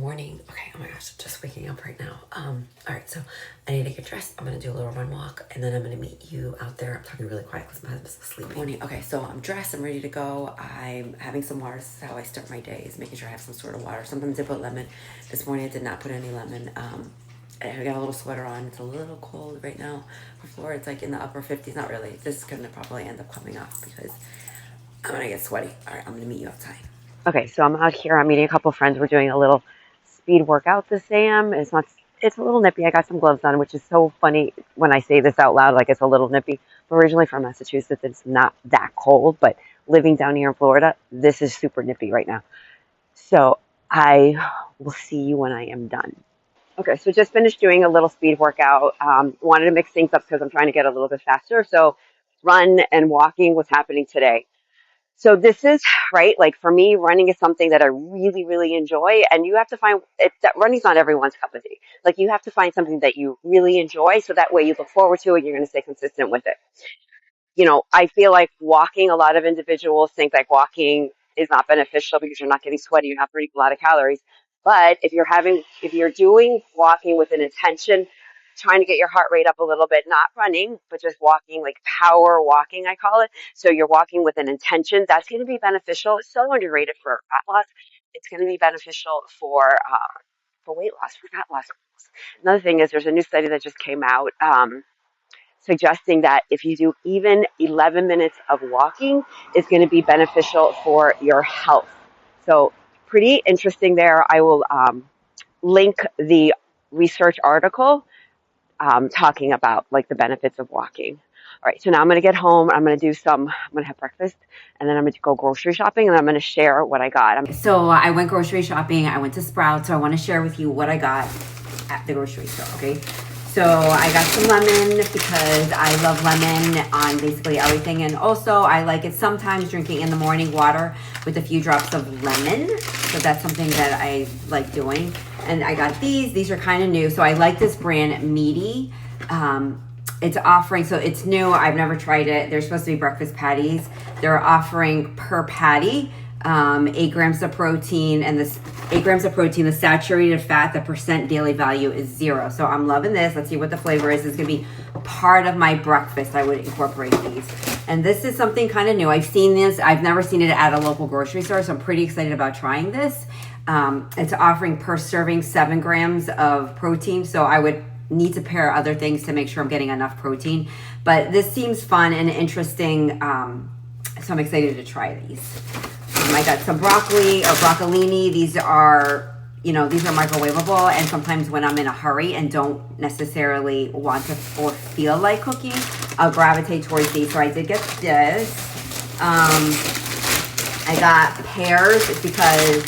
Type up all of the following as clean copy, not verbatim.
morning. Okay, oh my gosh, just waking up right now. All right, so I need to get dressed. I'm gonna do a little run walk, and then I'm gonna meet you out there. I'm talking really quiet because my husband's sleeping. Morning. Okay, so I'm dressed. I'm ready to go. I'm having some water. This is how I start my day, is making sure I have some sort of water. Sometimes I put lemon. This morning I did not put any lemon. I got a little sweater on. It's a little cold right now for Florida. It's like in the upper 50s. Not really. This is gonna probably end up coming off because I'm gonna get sweaty. All right, I'm gonna meet you outside. Okay, so I'm out here. I'm meeting a couple friends. We're doing a little speed workout this AM. It's a little nippy. I got some gloves on, which is so funny when I say this out loud, like it's a little nippy. I'm originally from Massachusetts. It's not that cold, but living down here in Florida, this is super nippy right now. So I will see you when I am done. Okay, so just finished doing a little speed workout. Wanted to mix things up because I'm trying to get a little bit faster. So run and walking was happening today. So this is right. Like for me, running is something that I really, really enjoy. And you have to find it, that running's not everyone's cup of tea. Like you have to find something that you really enjoy. So that way you look forward to it. You're going to stay consistent with it. You know, I feel like walking, a lot of individuals think like walking is not beneficial because you're not getting sweaty. You're not burning a lot of calories. But if you're doing walking with an intention, trying to get your heart rate up a little bit, not running, but just walking, like power walking, I call it. So you're walking with an intention. That's going to be beneficial. It's so underrated for fat loss. It's going to be beneficial for weight loss, for fat loss. Another thing is there's a new study that just came out suggesting that if you do even 11 minutes of walking, it's going to be beneficial for your health. So pretty interesting there. I will link the research article talking about like the benefits of walking. All right, so now I'm going to get home. I'm going to have breakfast, and then I'm going to go grocery shopping, and I'm going to share what I got. So I went grocery shopping. I went to Sprouts. So I want to share with you what I got at the grocery store, okay? So I got some lemon because I love lemon on basically everything. And also I like it sometimes drinking in the morning water with a few drops of lemon. So that's something that I like doing. And I got these are kind of new. So I like this brand, Meaty. It's offering, so it's new. I've never tried it. They're supposed to be breakfast patties. They're offering per patty 8 grams of protein, and this 8 grams of protein, the saturated fat, the percent daily value is 0. So I'm loving this. Let's see what the flavor is. It's gonna be part of my breakfast. I would incorporate these. And this is something kind of new. I've seen this. I've never seen it at a local grocery store, so I'm pretty excited about trying this. It's offering per serving 7 grams of protein. So I would need to pair other things to make sure I'm getting enough protein. But this seems fun and interesting. So I'm excited to try these. I got some broccoli or broccolini. These are microwavable, and sometimes when I'm in a hurry and don't necessarily want to or feel like cooking, I'll gravitate towards these. So I did get this. I got pears because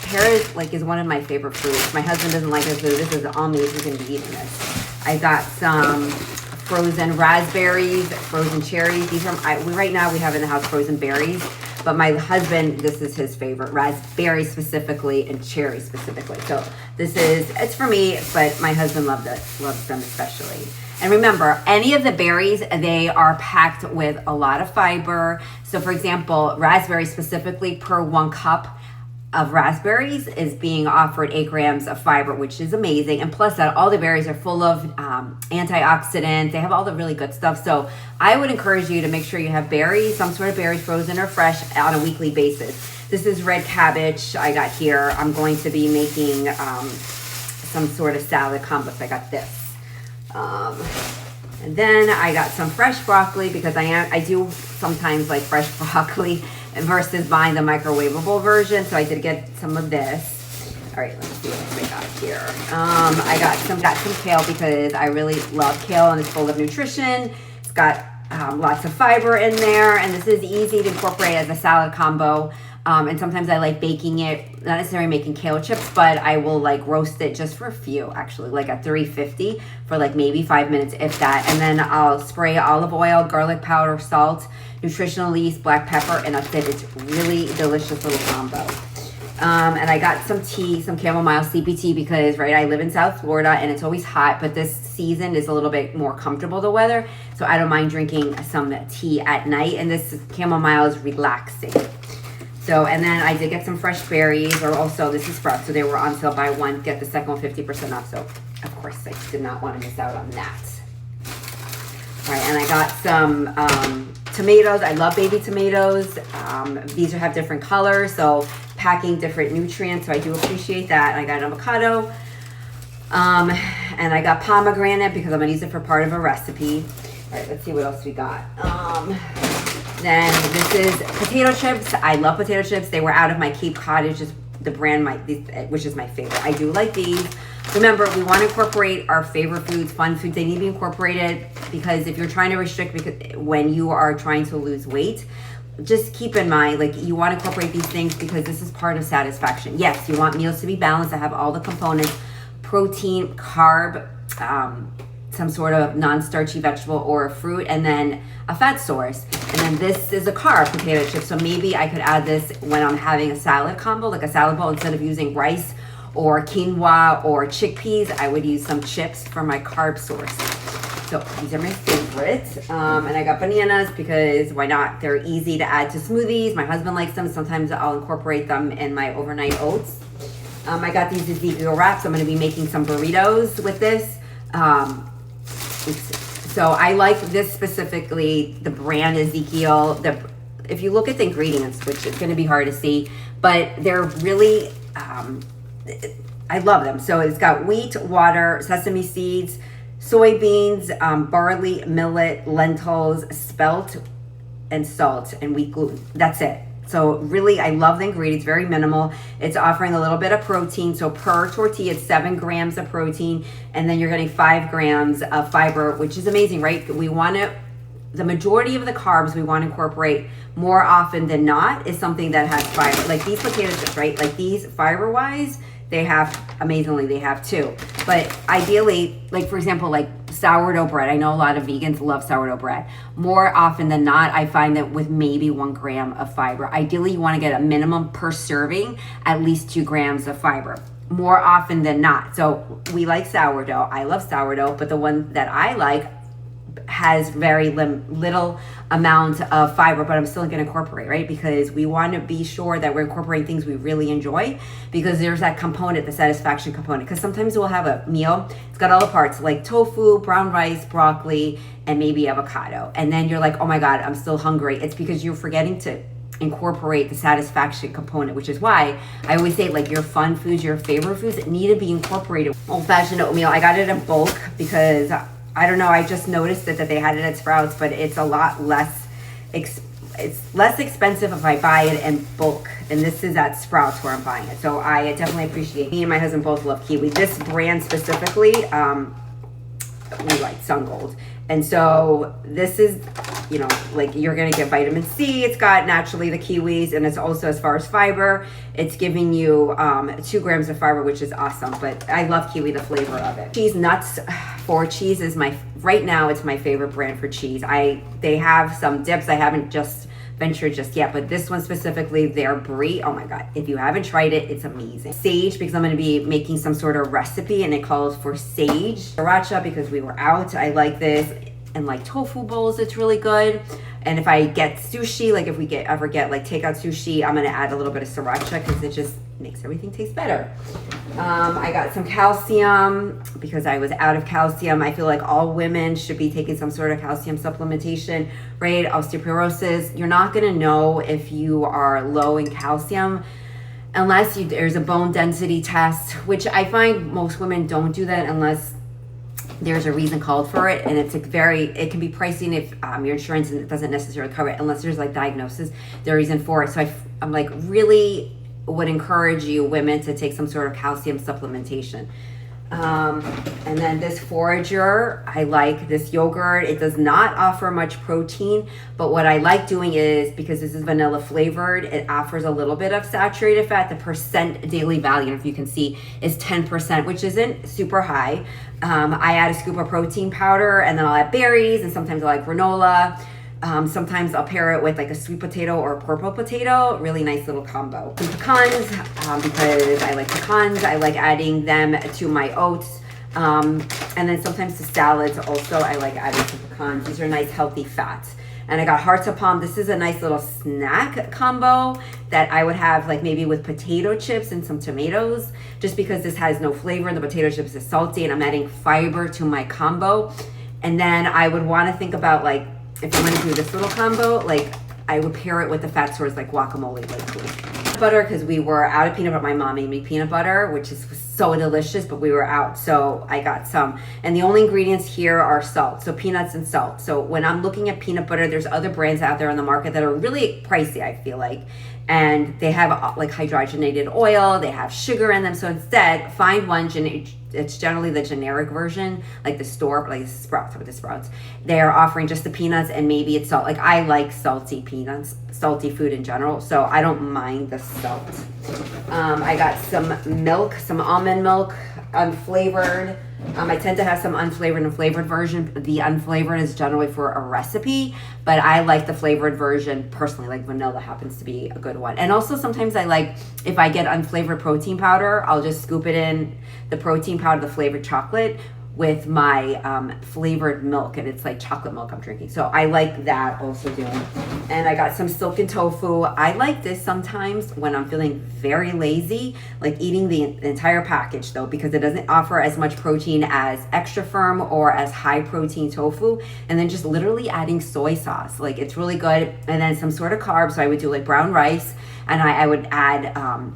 pears is one of my favorite fruits. My husband doesn't like this food. This is all me who's going to be eating this. I got some frozen raspberries, frozen cherries. These are right now we have in the house frozen berries. But my husband, this is his favorite, raspberry specifically and cherry specifically. So it's for me, but my husband loves them especially. And remember, any of the berries, they are packed with a lot of fiber. So for example, raspberry specifically, per 1 cup of raspberries is being offered 8 grams of fiber, which is amazing. And plus that, all the berries are full of antioxidants. They have all the really good stuff. So I would encourage you to make sure you have berries, some sort of berries, frozen or fresh, on a weekly basis. This is red cabbage I got here. I'm going to be making some sort of salad combo. So I got this. And then I got some fresh broccoli because I do sometimes like fresh broccoli versus buying the microwavable version. So I did get some of this. All right, let's see what I got here. I got some kale because I really love kale and it's full of nutrition. It's got lots of fiber in there, and this is easy to incorporate as a salad combo. And sometimes I like baking it, not necessarily making kale chips, but I will like roast it just for a few, actually, like at 350 for like maybe 5 minutes, if that. And then I'll spray olive oil, garlic powder, salt, nutritional yeast, black pepper, and that's it. It's really delicious little combo. And I got some tea, some chamomile CBT because, right, I live in South Florida and it's always hot, but this season is a little bit more comfortable, the weather. So I don't mind drinking some tea at night, and this chamomile is relaxing. So, and then I did get some fresh berries, or also this is fresh, so they were on sale, buy one, get the second one 50% off. So, of course, I did not want to miss out on that. All right, and I got some tomatoes. I love baby tomatoes. These have different colors, so packing different nutrients, so I do appreciate that. I got an avocado, and I got pomegranate because I'm going to use it for part of a recipe. All right, let's see what else we got. Then this is potato chips. I love potato chips. They were out of my Cape Cod, just the brand, which is my favorite. I do like these. Remember, we want to incorporate our favorite foods, fun foods. They need to be incorporated because if you're trying to restrict, because when you are trying to lose weight, just keep in mind, like, you want to incorporate these things because this is part of satisfaction. Yes, you want meals to be balanced, to have all the components, protein, carb, some sort of non-starchy vegetable or fruit, and then a fat source. And then this is a carb potato chip. So maybe I could add this when I'm having a salad combo, like a salad bowl. Instead of using rice or quinoa or chickpeas, I would use some chips for my carb source. So these are my favorites. And I got bananas because why not? They're easy to add to smoothies. My husband likes them. Sometimes I'll incorporate them in my overnight oats. I got these Ezekiel wraps. I'm going to be making some burritos with this. So I like this specifically, the brand Ezekiel. If you look at the ingredients, which is going to be hard to see, but they're really, I love them. So it's got wheat, water, sesame seeds, soybeans, barley, millet, lentils, spelt, and salt, and wheat gluten. That's it. So really, I love the ingredients, very minimal. It's offering a little bit of protein. So per tortilla, it's 7 grams of protein, and then you're getting 5 grams of fiber, which is amazing, right? We want to, the majority of the carbs we want to incorporate more often than not is something that has fiber. Like these potato chips, right? Like these fiber-wise, they have, amazingly, they have 2. But ideally, like for example, like sourdough bread. I know a lot of vegans love sourdough bread. More often than not, I find that with maybe 1 gram of fiber. Ideally, you want to get a minimum per serving, at least 2 grams of fiber. More often than not. So we like sourdough. I love sourdough, but the one that I like has very little amount of fiber, but I'm still going to incorporate, right? Because we want to be sure that we're incorporating things we really enjoy, because there's that component, the satisfaction component. Because sometimes we'll have a meal, it's got all the parts like tofu, brown rice, broccoli, and maybe avocado. And then you're like, oh my God, I'm still hungry. It's because you're forgetting to incorporate the satisfaction component, which is why I always say, like, your fun foods, your favorite foods need to be incorporated. Old-fashioned oatmeal, I got it in bulk because I don't know, I just noticed that they had it at Sprouts, but it's a lot less, it's less expensive if I buy it in bulk. And this is at Sprouts where I'm buying it. So I definitely appreciate it. Me and my husband both love kiwi. This brand specifically, we like Sun Gold. And so this is, you know, like you're going to get vitamin C. It's got naturally the kiwis, and it's also, as far as fiber, it's giving you 2 grams of fiber, which is awesome. But I love kiwi, the flavor of it. Cheese nuts for cheese is right now it's my favorite brand for cheese. They have some dips. I haven't just ventured just yet, but this one specifically, their brie, oh my God, if you haven't tried it, it's amazing. Sage, because I'm going to be making some sort of recipe, and it calls for sage. Sriracha, because we were out, I like this. And like tofu bowls, it's really good. And if I get sushi, like if we ever get like takeout sushi, I'm gonna add a little bit of sriracha because it just makes everything taste better. I got some calcium because I was out of calcium. I feel like all women should be taking some sort of calcium supplementation, right? Osteoporosis. You're not gonna know if you are low in calcium unless there's a bone density test, which I find most women don't do that unless there's a reason called for it, and it can be pricey if your insurance doesn't necessarily cover it unless there's like diagnosis, the reason for it. So I'm like really would encourage you women to take some sort of calcium supplementation. And then this forager, I like this yogurt. It does not offer much protein, but what I like doing is, because this is vanilla flavored, it offers a little bit of saturated fat. The percent daily value, if you can see, is 10%, which isn't super high. I add a scoop of protein powder, and then I'll add berries, and sometimes I like granola. Sometimes I'll pair it with like a sweet potato or a purple potato. Really nice little combo. Some pecans, because I like pecans. I like adding them to my oats. And then sometimes to salads also, I like adding some pecans. These are nice healthy fats. And I got hearts of palm. This is a nice little snack combo that I would have like maybe with potato chips and some tomatoes, just because this has no flavor and the potato chips is salty and I'm adding fiber to my combo. And then I would want to think about like, if I'm going to do this little combo, like I would pair it with the fat source like guacamole, like cool. Butter, because we were out of peanut butter. My mom made me peanut butter, which is so delicious, but we were out, so I got some. And the only ingredients here are salt, so peanuts and salt. So when I'm looking at peanut butter, there's other brands out there on the market that are really pricey, I feel like, and they have like hydrogenated oil, they have sugar in them. So instead, find one, it's generally the generic version, like the store, like Sprouts, with the Sprouts. They're offering just the peanuts and maybe it's salt. Like I like salty peanuts, salty food in general, so I don't mind the salt. I got some milk, some almond milk, unflavored. I tend to have some unflavored and flavored version. The unflavored is generally for a recipe, but I like the flavored version personally. Like vanilla happens to be a good one. And also sometimes I like, if I get unflavored protein powder, I'll just scoop it in the protein powder, the flavored chocolate, with my flavored milk, and it's like chocolate milk I'm drinking. So I like that also doing. And I got some silken tofu. I like this sometimes when I'm feeling very lazy, like eating the entire package though, because it doesn't offer as much protein as extra firm or as high protein tofu. And then just literally adding soy sauce, like it's really good. And then some sort of carbs. So I would do like brown rice, and I would add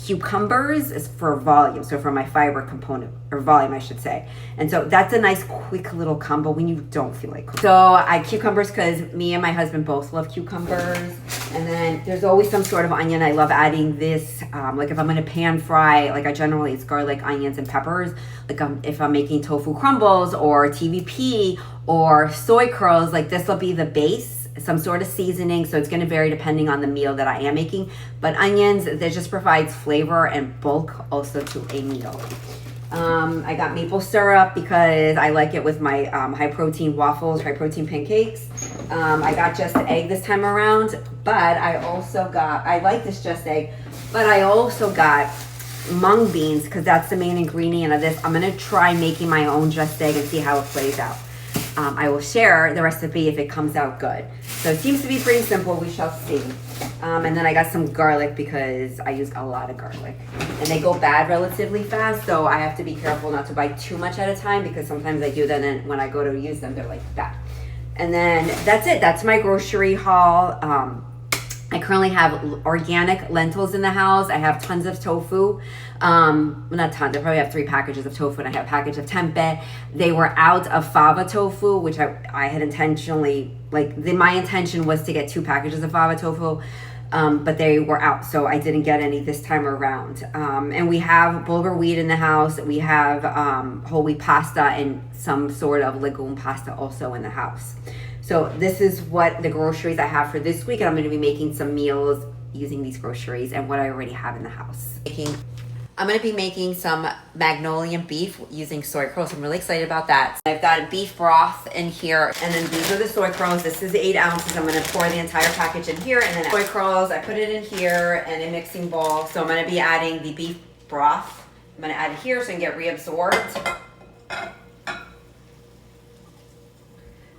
cucumbers is for volume, so for my fiber component, or volume I should say. And so that's a nice quick little combo when you don't feel like cooking. So I cucumbers because me and my husband both love cucumbers. And then there's always some sort of onion. I love adding this, like if I'm gonna pan fry, like I generally, it's garlic, onions, and peppers. Like if I'm making tofu crumbles or TVP or soy curls, like this will be the base, some sort of seasoning. So it's going to vary depending on the meal that I am making, but onions, that just provides flavor and bulk also to a meal. I got maple syrup because I like it with my high protein waffles, high protein pancakes. I got just egg this time around, but I also got, I like this just egg, but I also got mung beans because that's the main ingredient of this. I'm going to try making my own just egg and see how it plays out. I will share the recipe if it comes out good. So it seems to be pretty simple. We shall see. And then I got some garlic because I use a lot of garlic. And they go bad relatively fast, so I have to be careful not to buy too much at a time because sometimes I do that and when I go to use them, they're like that. And then that's it. That's my grocery haul. I currently have organic lentils in the house. I have tons of tofu. Well, not tons. I probably have 3 packages of tofu, and I have a package of tempeh. They were out of fava tofu, which I had intentionally, my intention was to get 2 packages of fava tofu, but they were out, so I didn't get any this time around. And we have bulgur wheat in the house. We have whole wheat pasta and some sort of legume pasta also in the house. So this is what the groceries I have for this week, and I'm going to be making some meals using these groceries and what I already have in the house. I'm going to be making some Mongolian beef using soy curls. I'm really excited about that. I've got beef broth in here, and then these are the soy curls. This is 8 ounces. I'm going to pour the entire package in here, and then soy curls, I put it in here in a mixing bowl. So I'm going to be adding the beef broth. I'm going to add it here so I can get reabsorbed.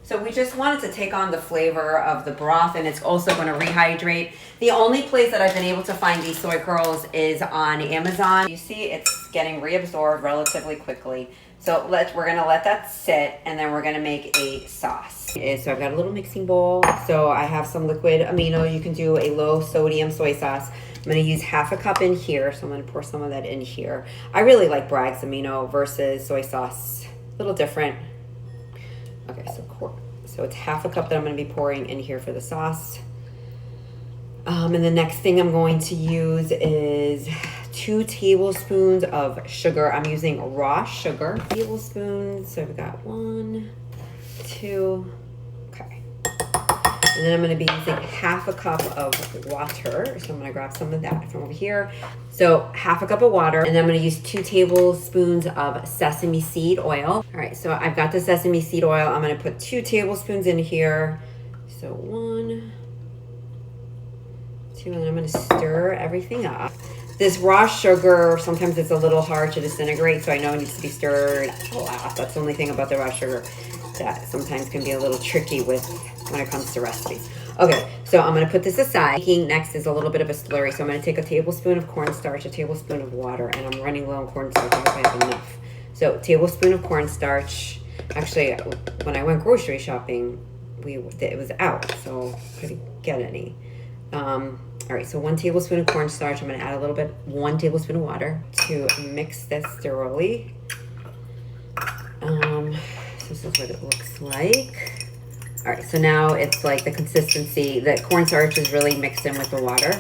So we just wanted to take on the flavor of the broth, and it's also going to rehydrate. The only place that I've been able to find these soy curls is on Amazon. You see it's getting reabsorbed relatively quickly. So we're going to let that sit, and then we're going to make a sauce. So I've got a little mixing bowl. So I have some liquid amino. You can do a low sodium soy sauce. I'm going to use half a cup in here. So I'm going to pour some of that in here. I really like Bragg's amino versus soy sauce. A little different. Okay, so it's half a cup that I'm going to be pouring in here for the sauce. And the next thing I'm going to use is 2 tablespoons of sugar. I'm using raw sugar. Tablespoons. So I've got 1, 2. Okay. And then I'm going to be using half a cup of water. So I'm going to grab some of that from over here. So half a cup of water. And then I'm going to use 2 tablespoons of sesame seed oil. All right, so I've got the sesame seed oil. I'm going to put 2 tablespoons in here. So 1, 2, and then I'm going to stir everything up. This raw sugar, sometimes it's a little hard to disintegrate, so I know it needs to be stirred a lot. That's the only thing about the raw sugar that sometimes can be a little tricky with when it comes to recipes. Okay, so I'm gonna put this aside. Next is a little bit of a slurry. So I'm gonna take a tablespoon of cornstarch, a tablespoon of water, and I'm running low on cornstarch. I hope I have enough. So tablespoon of cornstarch. Actually, when I went grocery shopping, it was out, so I couldn't get any. All right, so 1 tablespoon of cornstarch. I'm gonna add 1 tablespoon of water to mix this thoroughly. This is what it looks like. All right, so now it's like the consistency, the cornstarch is really mixed in with the water.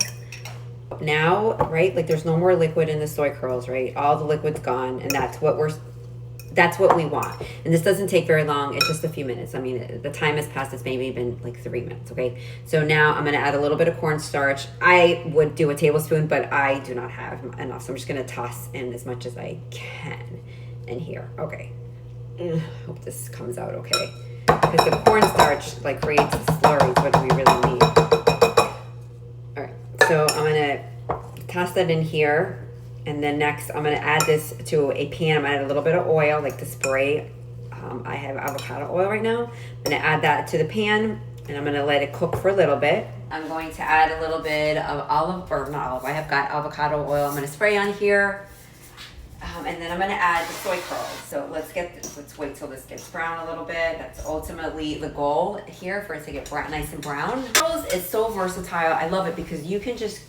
Now, right, like there's no more liquid in the soy curls, right? All the liquid's gone, and that's what we want. And this doesn't take very long. It's just a few minutes. I mean, the time has passed. It's maybe been like 3 minutes, okay? So now I'm gonna add a little bit of cornstarch. I would do a tablespoon, but I do not have enough. So I'm just gonna toss in as much as I can in here. Okay. Hope this comes out okay. Because the cornstarch like creates a slurry, is what we really need. All right, so I'm gonna toss that in here. And then next, I'm gonna add this to a pan. I'm gonna add a little bit of oil, like the spray. I have avocado oil right now. I'm gonna add that to the pan, and I'm gonna let it cook for a little bit. I'm going to add a little bit of I have got avocado oil. I'm gonna spray on here. And then I'm gonna add the soy curls. So let's wait till this gets brown a little bit. That's ultimately the goal here, for it to get nice and brown. Curls is so versatile. I love it because you can just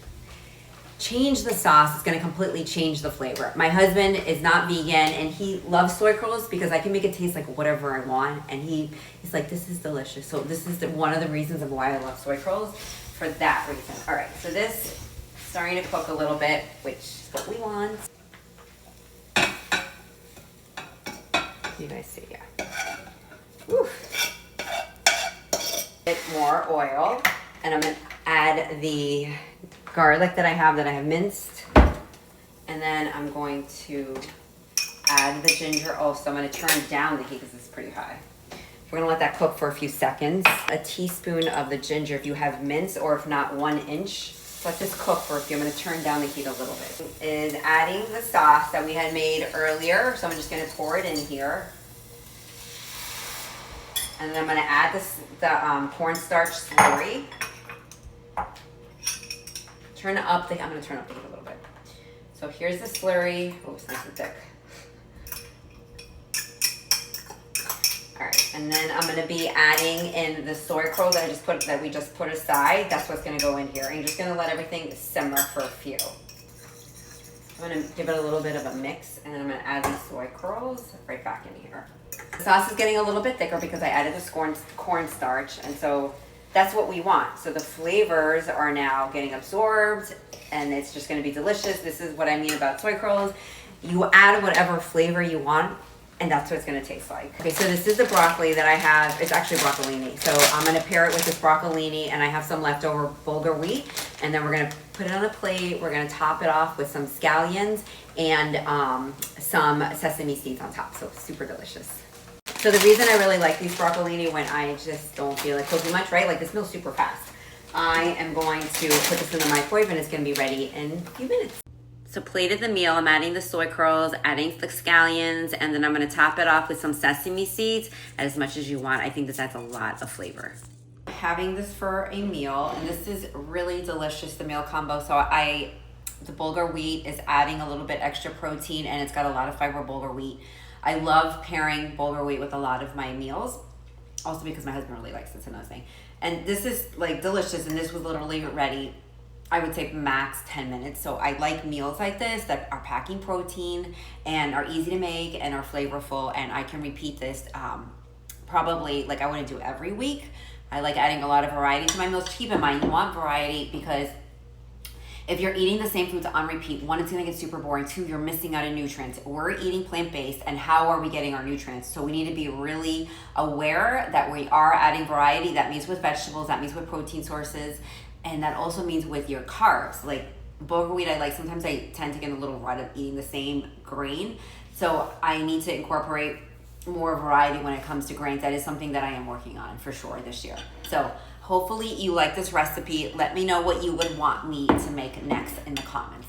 change the sauce. It's gonna completely change the flavor. My husband is not vegan and he loves soy curls because I can make it taste like whatever I want. And he's like, this is delicious. So this is one of the reasons of why I love soy curls, for that reason. All right, so this is starting to cook a little bit, which is what we want. You guys see, yeah. Woo. Bit more oil, and I'm gonna add the garlic that I have minced, and then I'm going to add the ginger. Oh, so I'm gonna turn down the heat because it's pretty high. We're gonna let that cook for a few seconds. A teaspoon of the ginger if you have minced, or if not, 1 inch. Let this cook for a few. I'm gonna turn down the heat a little bit. Is adding the sauce that we had made earlier. So I'm just gonna pour it in here. And then I'm gonna add the cornstarch slurry. I'm gonna turn up the heat a little bit. So here's the slurry. Oh, it's nice and thick. All right, and then I'm gonna be adding in the soy curl that we just put aside. That's what's gonna go in here. And you're just gonna let everything simmer for a few. I'm gonna give it a little bit of a mix, and then I'm gonna add these soy curls right back in here. The sauce is getting a little bit thicker because I added the cornstarch, and so that's what we want. So the flavors are now getting absorbed, and it's just gonna be delicious. This is what I mean about soy curls. You add whatever flavor you want, and that's what it's gonna taste like. Okay, so this is the broccoli that I have. It's actually broccolini. So I'm gonna pair it with this broccolini, and I have some leftover bulgur wheat, and then we're gonna put it on a plate. We're gonna top it off with some scallions and some sesame seeds on top. So super delicious. So the reason I really like these broccolini when I just don't feel like cooking much, right? Like this meal's super fast. I am going to put this in the microwave, and it's gonna be ready in a few minutes. So plated the meal, I'm adding the soy curls, adding the scallions, and then I'm gonna top it off with some sesame seeds, as much as you want. I think that's a lot of flavor. Having this for a meal, and this is really delicious, the meal combo. So the bulgur wheat is adding a little bit extra protein, and it's got a lot of fiber, bulgur wheat. I love pairing bulgur wheat with a lot of my meals, also because my husband really likes it, it's another thing. And this is like delicious, and this was literally ready, I would say max 10 minutes. So I like meals like this that are packing protein and are easy to make and are flavorful, and I can repeat this probably, like I wouldn't do every week. I like adding a lot of variety to my meals. Keep in mind, you want variety, because if you're eating the same foods on repeat, one, it's gonna get super boring. Two, you're missing out on nutrients. We're eating plant-based, and how are we getting our nutrients? So we need to be really aware that we are adding variety. That means with vegetables, that means with protein sources, and that also means with your carbs. Like bulgur wheat, sometimes I tend to get a little rut of eating the same grain. So I need to incorporate more variety when it comes to grains. That is something that I am working on for sure this year. So hopefully you like this recipe. Let me know what you would want me to make next in the comments.